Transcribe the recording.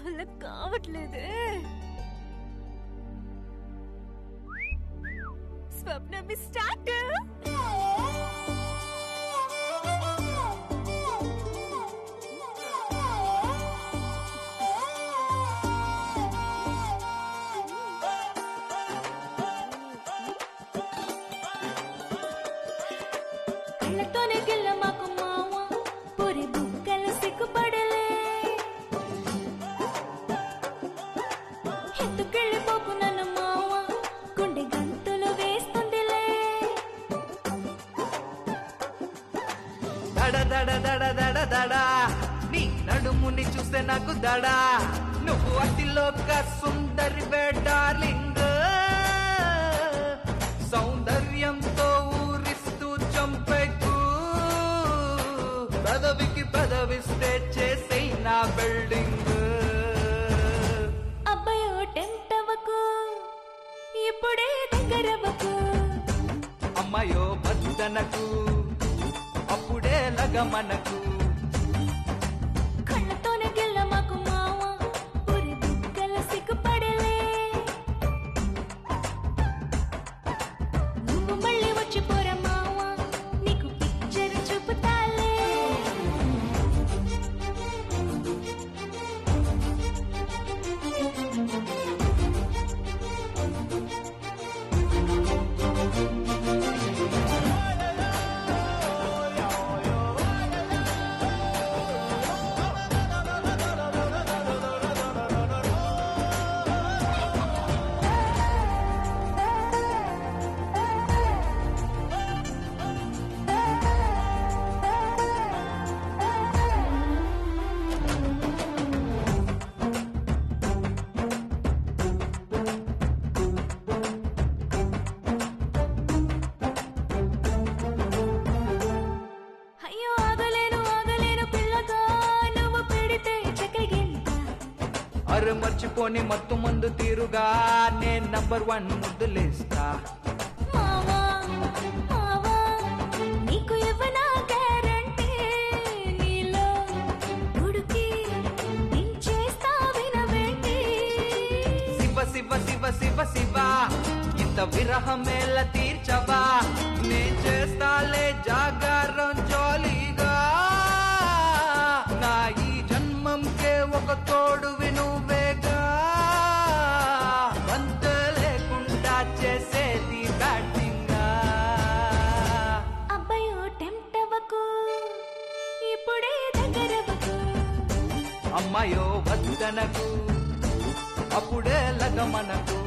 వల్ల కావట్లేదే. స్వప్న స్టార్ట్. కళ్ళతోనే గిల్ల మాకు మావ పొరి బుక్కలు సిగ్గుపడలే. ఎత్తుకెళ్ళిపోకు నన్ను మావ గుండె గంతులు వేస్తుందిలే. దడ దడ దడ దడ దడ నీ నడుముని చూస్తే నాకు దడ. నువ్వు అతిలోక సుందరి డార్లింగ్, సౌందర్యంతో ఊరిస్తూ చంపెక్కు. పదవికి పదవిస్తే చేసే నా బిల్డింగ్. అబ్బాయో టెంప్ట్ అవ్వకు, ఇప్పుడే దగ్గరవ్వకు. అమ్మాయో బద్దనకు, అప్పుడే లగమనకు. కళ్ళతోనే గిల్ల మాకు మావ పొరి బుక్కలు సిగ్గుపడలే. నువ్వు మళ్ళీ వచ్చి పోరా మావ, నీకు పిక్చర్ చూపుతాలే. అయ్యో ఆగలేను ఆగలేను పిల్లగా, నువ్వు పెడితే చక్కగింత. అరు మర్చిపోని మత్తు మందు తీరుగా నేను నంబర్ 1 ముద్దులేస్తా. మావా మావా నీకు ఇవ్వనా గ్యారంటీ, నీలో ఉడికి దించేస్తా వినవేంటి. శివ శివ శివ శివ శివ ఇంత విరహమేల తీర్చవా. నే చేస్తాలే జాగారం జోలీగా. నా ఈ జన్మంకే ఒక తోడు వినువేగా. వంత లేకుండా చేసేది బ్యాటింగా. అబ్బాయో టెంప్ట్ అవ్వకు, ఇప్పుడే దగ్గరవ్వకు. అమ్మాయో వద్దనకు, అప్పుడే లగమనకు.